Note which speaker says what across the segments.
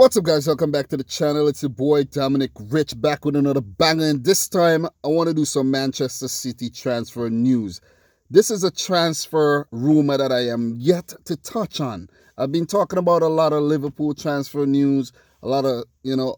Speaker 1: What's up, guys? Welcome back to the channel. It's your boy Dominic Rich back with another banger, and this time I want to do some Manchester City transfer news. This is a transfer rumor that I am yet to touch on. I've been talking about a lot of Liverpool transfer news, a lot of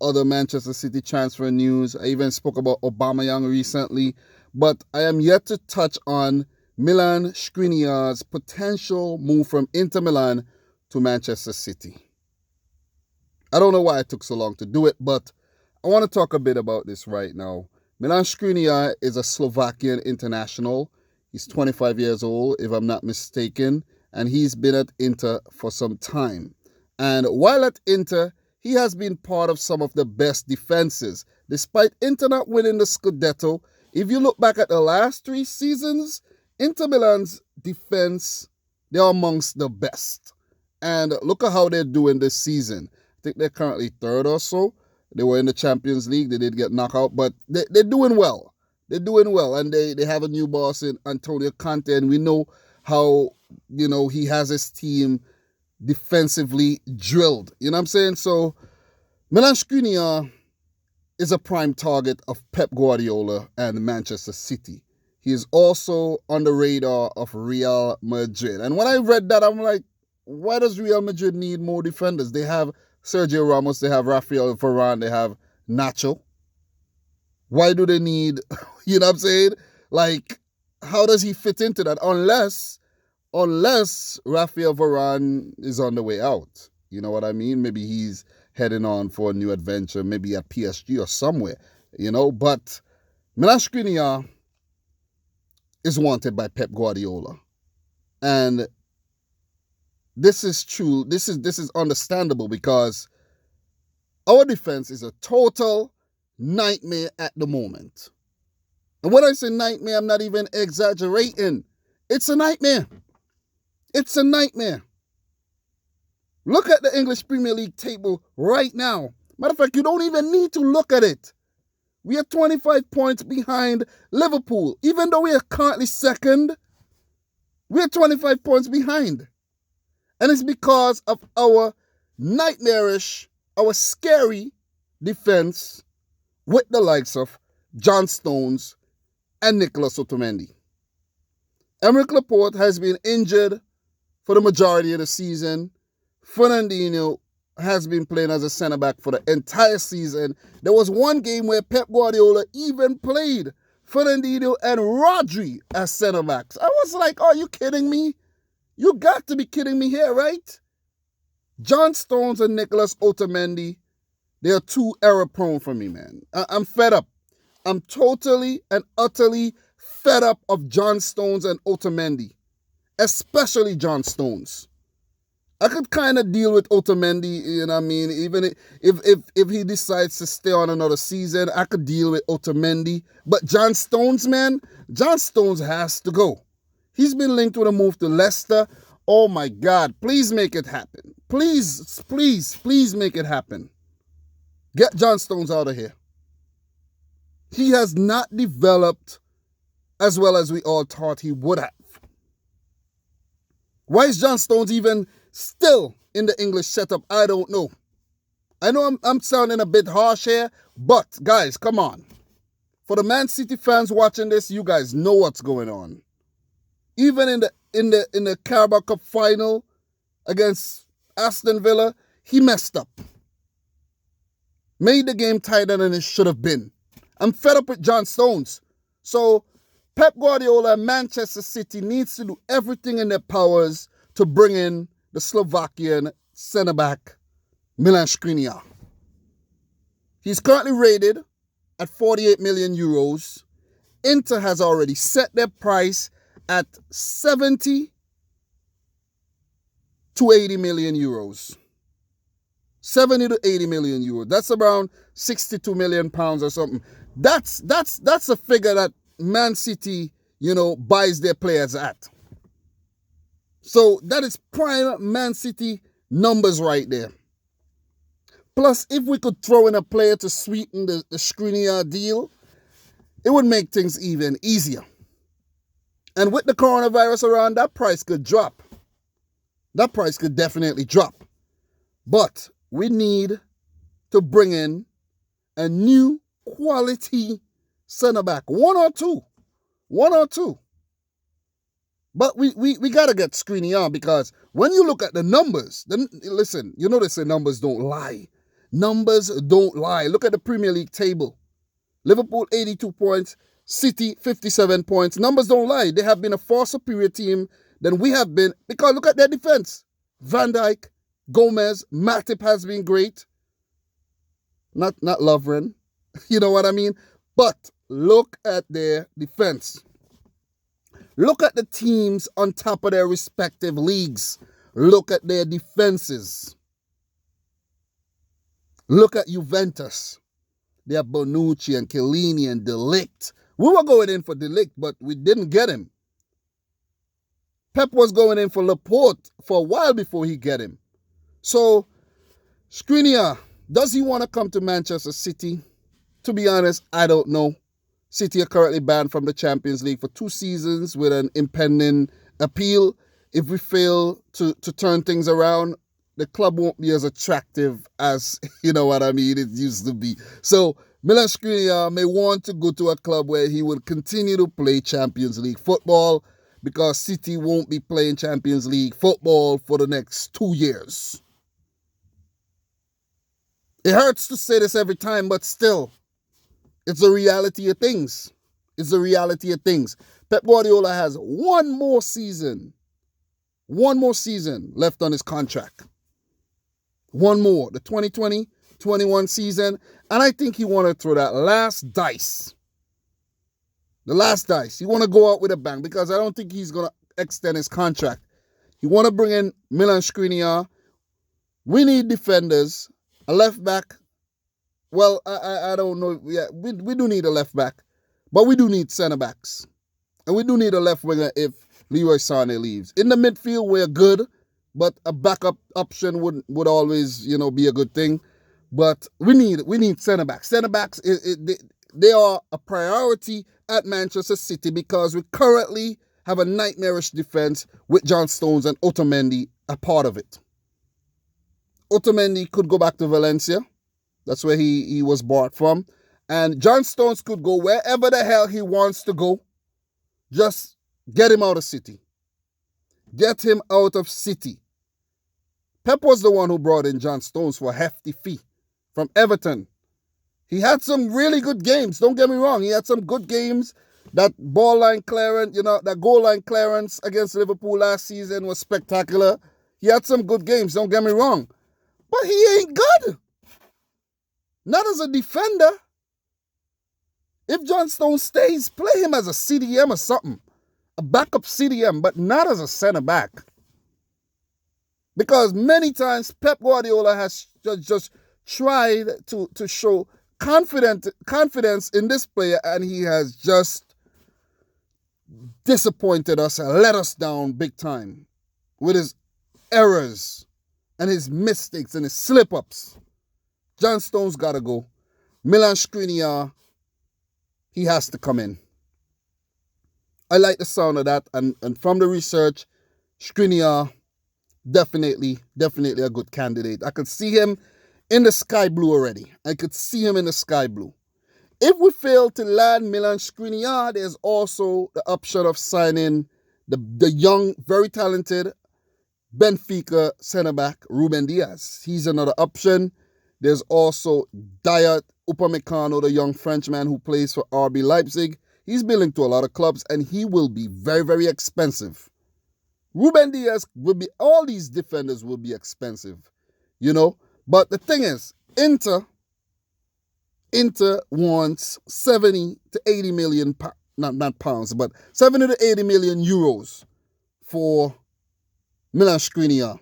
Speaker 1: other Manchester City transfer news. I even spoke about Aubameyang recently, but I am yet to touch on Milan Škriniar's potential move from Inter Milan to Manchester City. I don't know why it took so long to do it, but I want to talk a bit about this right now. Milan Škriniar is a Slovakian international. He's 25 years old, if I'm not mistaken, and he's been at Inter for some time. And while at Inter, he has been part of some of the best defenses. Despite Inter not winning the Scudetto, if you look back at the last 3 seasons, Inter Milan's defense, they're amongst the best. And look at how they're doing this season. I think they're currently 3rd or so. They were in the Champions League. They did get knocked out, but they're doing well. They're doing well, and they have a new boss in Antonio Conte, and we know how, he has his team defensively drilled. You know what I'm saying? So Milan Škriniar is a prime target of Pep Guardiola and Manchester City. He is also on the radar of Real Madrid. And when I read that, I'm like, why does Real Madrid need more defenders? They have Sergio Ramos, they have Rafael Varane, they have Nacho. Why do they need, you know what I'm saying? Like, how does he fit into that? Unless Rafael Varane is on the way out. You know what I mean? Maybe he's heading on for a new adventure, maybe at PSG or somewhere, But Milan Škriniar is wanted by Pep Guardiola. And this is true. This is understandable because our defense is a total nightmare at the moment. And when I say nightmare, I'm not even exaggerating. It's a nightmare. It's a nightmare. Look at the English Premier League table right now. Matter of fact, you don't even need to look at it. We are 25 points behind Liverpool. Even though we are currently 2nd, we are 25 points behind. And it's because of our nightmarish, our scary defense with the likes of John Stones and Nicolas Otamendi. Aymeric Laporte has been injured for the majority of the season. Fernandinho has been playing as a centre-back for the entire season. There was one game where Pep Guardiola even played Fernandinho and Rodri as centre-backs. I was like, are you kidding me? You got to be kidding me here, right? John Stones and Nicolas Otamendi, they are too error-prone for me, man. I'm fed up. I'm totally and utterly fed up of John Stones and Otamendi, especially John Stones. I could kind of deal with Otamendi, even if he decides to stay on another season, I could deal with Otamendi. But John Stones, man, John Stones has to go. He's been linked with a move to Leicester. Oh my God, please make it happen. Please, please, please make it happen. Get John Stones out of here. He has not developed as well as we all thought he would have. Why is John Stones even still in the English setup? I don't know. I know I'm sounding a bit harsh here, but guys, come on. For the Man City fans watching this, you guys know what's going on. Even in the Carabao Cup final against Aston Villa, he messed up. Made the game tighter than it should have been. I'm fed up with John Stones. So Pep Guardiola and Manchester City needs to do everything in their powers to bring in the Slovakian centre-back, Milan Škriniar. He's currently rated at 48 million euros. Inter has already set their price at 70 to 80 million euros. 70 to 80 million euros. That's around 62 million pounds or something. That's a figure that Man City, buys their players at. So that is prime Man City numbers right there. Plus, if we could throw in a player to sweeten the Skriniar deal, it would make things even easier. And with the coronavirus around, that price could drop. That price could definitely drop. But we need to bring in a new quality center back. One or two. But we got to get Skriniar, because when you look at the numbers, then listen, you know they say numbers don't lie. Numbers don't lie. Look at the Premier League table. Liverpool 82 points, City 57 points. Numbers don't lie. They have been a far superior team than we have been, because look at their defense. Van Dijk, Gomez, Matip has been great. Not Lovren. You know what I mean? But look at their defense. Look at the teams on top of their respective leagues. Look at their defenses. Look at Juventus. They have Bonucci and Chiellini and De Ligt. We were going in for De Ligt, but we didn't get him. Pep was going in for Laporte for a while before he get him. So, Skriniar, does he want to come to Manchester City? To be honest, I don't know. City are currently banned from the Champions League for 2 seasons with an impending appeal. If we fail to turn things around, the club won't be as attractive as, you know what I mean, it used to be. So Milan Škriniar may want to go to a club where he will continue to play Champions League football, because City won't be playing Champions League football for the next 2 years. It hurts to say this every time, but still, it's the reality of things. Pep Guardiola has one more season left on his contract. One more, the 2020-21 season. And I think he want to throw that last dice. The last dice. He want to go out with a bang, because I don't think he's going to extend his contract. He want to bring in Milan Škriniar. We need defenders, a left back. Well, I don't know. Yeah, we do need a left back, but we do need centre backs. And we do need a left winger if Leroy Sané leaves. In the midfield, we're good, but a backup option would always, be a good thing. But we need centre backs. Centre backs, they are a priority at Manchester City, because we currently have a nightmarish defense with John Stones and Otamendi a part of it. Otamendi could go back to Valencia. That's where he was bought from. And John Stones could go wherever the hell he wants to go. Just get him out of City. Get him out of City. Pep was the one who brought in John Stones for a hefty fee from Everton. He had some really good games. Don't get me wrong. He had some good games. That ball line clearance, that goal line clearance against Liverpool last season was spectacular. He had some good games. Don't get me wrong. But he ain't good. Not as a defender. If John Stones stays, play him as a CDM or something. A backup CDM, but not as a center back. Because many times Pep Guardiola has just tried to show confidence in this player, and he has just disappointed us and let us down big time with his errors and his mistakes and his slip-ups. John Stones got to go. Milan Škriniar, he has to come in. I like the sound of that. And from the research, Škriniar, definitely a good candidate. I could see him in the sky blue already. If we fail to land Milan Škriniar, there's also the option of signing the young, very talented Benfica centre-back, Ruben Diaz. He's another option. There's also Dayot Upamecano, the young Frenchman who plays for RB Leipzig. He's been linked to a lot of clubs, and he will be very, very expensive. Ruben Diaz all these defenders will be expensive, But the thing is, Inter wants 70 to 80 million, not pounds, but 70 to 80 million euros for Milan Škriniar.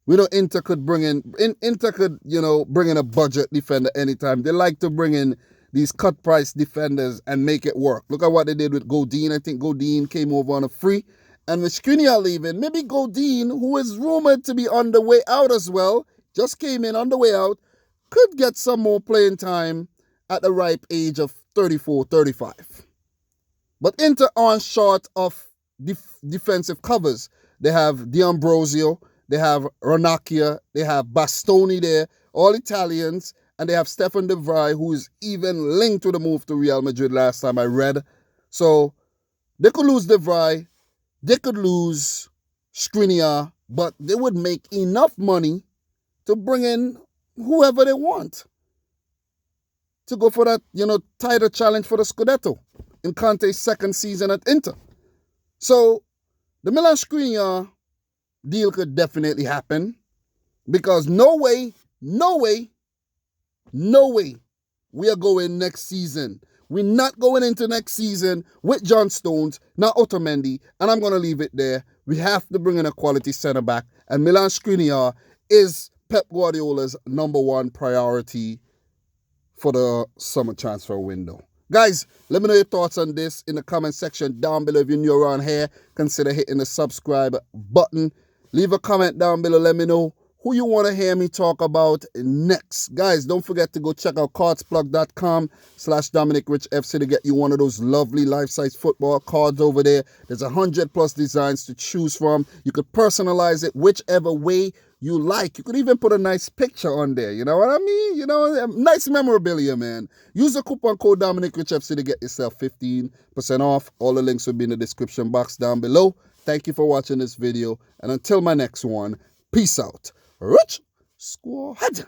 Speaker 1: We know Inter could bring in a budget defender anytime. They like to bring in these cut price defenders and make it work. Look at what they did with Godin. I think Godin came over on a free. And with Skriniar leaving, maybe Godin, who is rumored to be on the way out as well, just came in on the way out, could get some more playing time at the ripe age of 34, 35. But Inter aren't short of defensive covers. They have D'Ambrosio. They have Ranocchia. They have Bastoni there. All Italians. And they have Stefan de Vrij, who is even linked to the move to Real Madrid last time I read. So they could lose de Vrij. They could lose Skriniar. But they would make enough money to bring in whoever they want to go for that, title challenge for the Scudetto in Conte's second season at Inter. So the Milan Škriniar deal could definitely happen because no way we are going next season. We're not going into next season with John Stones, not Otamendi, and I'm going to leave it there. We have to bring in a quality centre back, and Milan Škriniar is Pep Guardiola's number one priority for the summer transfer window. Guys, let me know your thoughts on this in the comment section down below. If you're new around here, consider hitting the subscribe button. Leave a comment down below. Let me know who you want to hear me talk about next. Guys, don't forget to go check out cardsplug.com/dominicrichfc to get you one of those lovely life-size football cards over there. There's 100+ designs to choose from. You could personalize it whichever way you like. You could even put a nice picture on there. You know what I mean? Nice memorabilia, man. Use the coupon code dominicrichfc to get yourself 15% off. All the links will be in the description box down below. Thank you for watching this video. And until my next one, peace out. Rich Squad.